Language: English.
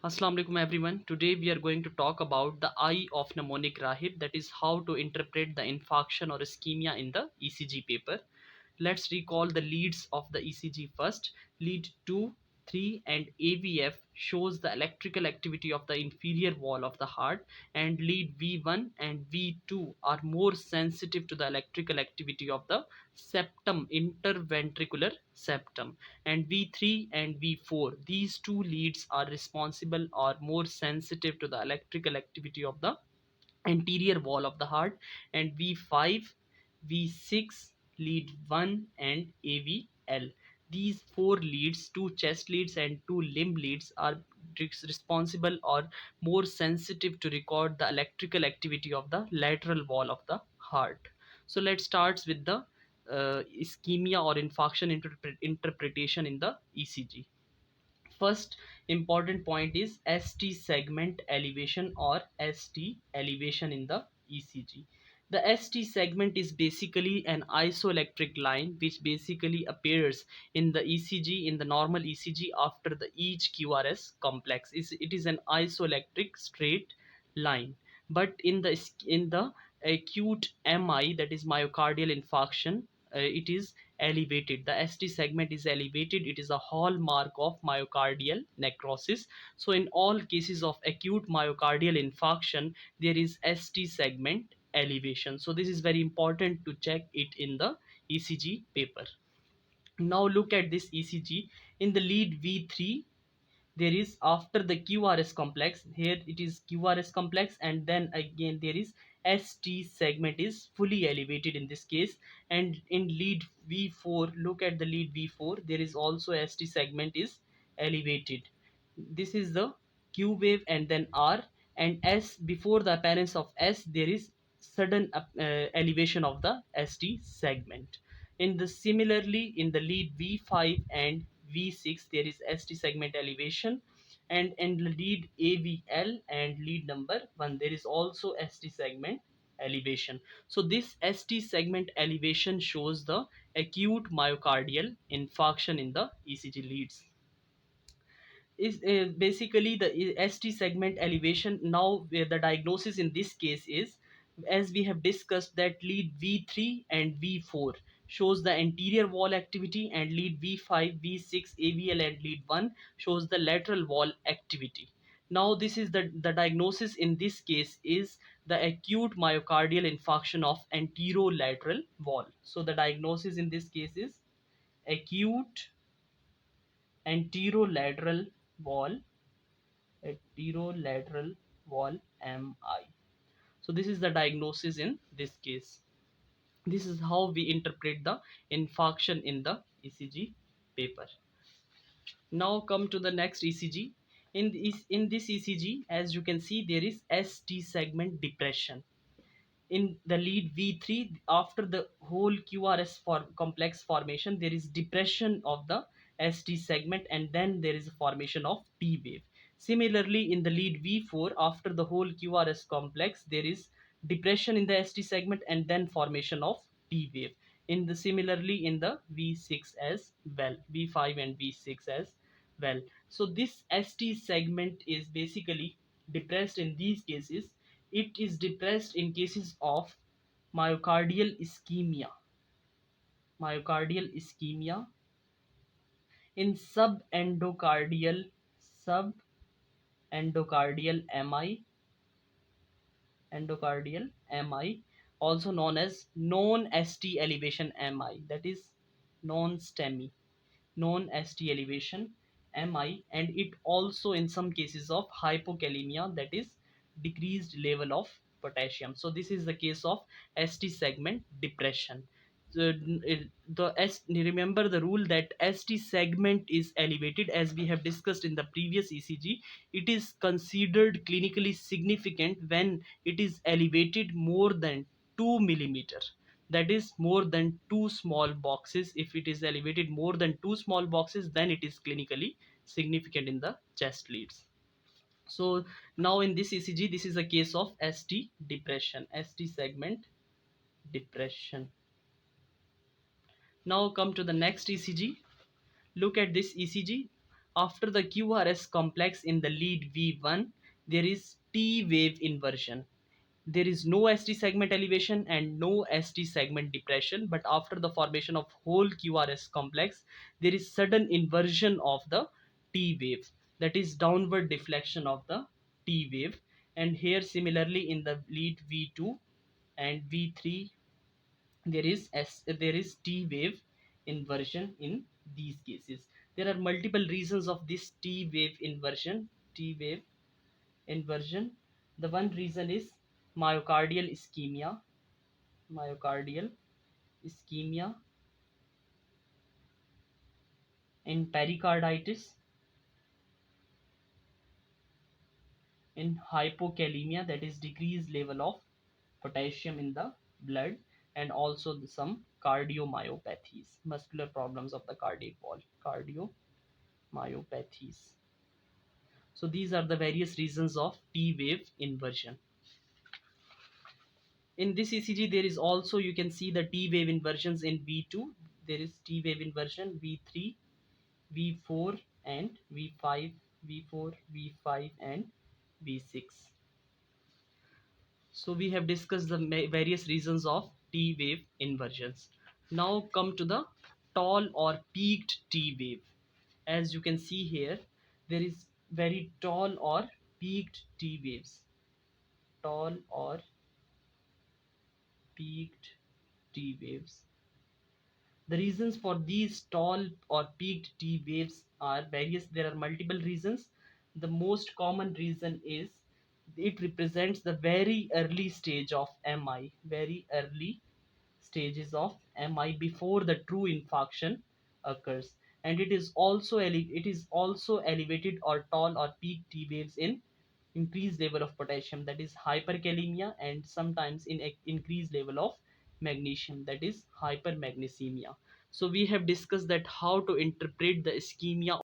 Assalamu alaikum everyone. Today we are going to talk about the eye of mnemonic rahib, that is how to interpret the infarction or ischemia in the ECG paper. Let's recall the leads of the ECG first. Lead 2, 3 and AVF shows the electrical activity of the inferior wall of the heart, and lead V1 and V2 are more sensitive to the electrical activity of the septum, interventricular septum, and V3 and V4, these two leads are responsible or more sensitive to the electrical activity of the anterior wall of the heart, and V5, V6, lead 1 and AVL. These four leads, two chest leads and two limb leads, are responsible or more sensitive to record the electrical activity of the lateral wall of the heart. So let's start with the ischemia or infarction interpretation in the ECG. First important point is ST segment elevation or ST elevation in the ECG. The ST segment is basically an isoelectric line which basically appears in the ECG, in the normal ECG, after the each QRS complex. It is an isoelectric straight line. But in the acute MI, that is myocardial infarction, it is elevated. The ST segment is elevated. It is a hallmark of myocardial necrosis. So in all cases of acute myocardial infarction, there is ST segment elevation. So this is very important to check it in the ECG paper. Now look at this ECG. In the lead V3, there is, after the QRS complex, here it is QRS complex, and then again there is ST segment is fully elevated in this case. And in lead V4, look at the lead V4, there is also ST segment is elevated. This is the Q wave and then R, and S, before the appearance of S there is sudden elevation of the ST segment. In the similarly, in the lead V5 and V6, there is ST segment elevation, and in the lead AVL and lead number 1, there is also ST segment elevation. So this ST segment elevation shows the acute myocardial infarction in the ECG leads. Is basically the ST segment elevation. Now where the diagnosis in this case is, as we have discussed, that lead V3 and V4 shows the anterior wall activity, and lead V5, V6, AVL and lead 1 shows the lateral wall activity. Now this is the diagnosis in this case is the acute myocardial infarction of anterolateral wall. So the diagnosis in this case is acute anterolateral wall, anterolateral wall MI. So this is the diagnosis in this case. This is how we interpret the infarction in the ECG paper. Now come to the next ECG. In this ECG, as you can see, there is ST segment depression. In the lead V3, after the whole QRS for complex formation, there is depression of the ST segment, and then there is a formation of T wave. Similarly, in the lead V4, after the whole QRS complex, there is depression in the ST segment and then formation of T wave. In the similarly in the V6 as well, V5 and V6 as well. So this ST segment is basically depressed in these cases. It is depressed in cases of myocardial ischemia, myocardial ischemia, in subendocardial MI, endocardial MI, also known as non-ST elevation MI, that is non-STEMI, non-ST elevation MI, and it also in some cases of hypokalemia, that is decreased level of potassium. So this is the case of ST segment depression. So, remember the rule that ST segment is elevated, as we have discussed in the previous ECG. It is considered clinically significant when it is elevated more than 2 millimeter, that is more than two small boxes. If it is elevated more than two small boxes, then it is clinically significant in the chest leads. So now in this ECG, this is a case of ST depression, ST segment depression. Now come to the next ECG. Look at this ECG. After the QRS complex in the lead V1, there is T wave inversion. There is no ST segment elevation and no ST segment depression, but after the formation of whole QRS complex, there is sudden inversion of the T wave, that is downward deflection of the T wave. And here similarly in the lead V2 and V3, there is T wave inversion in these cases. There are multiple reasons of this T wave inversion. The one reason is myocardial ischemia, myocardial ischemia, in pericarditis, in hypokalemia, that is decreased level of potassium in the blood, and also some cardiomyopathies, muscular problems of the cardiac wall, cardiomyopathies. So these are the various reasons of T wave inversion. In this ECG, there is also, you can see the T wave inversions in V2. There is T wave inversion V3, V4 and V5, V4, V5 and V6. So we have discussed the various reasons of T wave inversions. Now come to the tall or peaked T wave. As you can see here, there is very tall or peaked T waves. Tall or peaked T waves. The reasons for these tall or peaked T waves are various. There are multiple reasons. The most common reason is it represents the very early stage of MI, very early stages of MI before the true infarction occurs, and it is also elevated or tall or peak T waves in increased level of potassium, that is hyperkalemia, and sometimes in increased level of magnesium, that is hypermagnesemia. So we have discussed that how to interpret the ischemia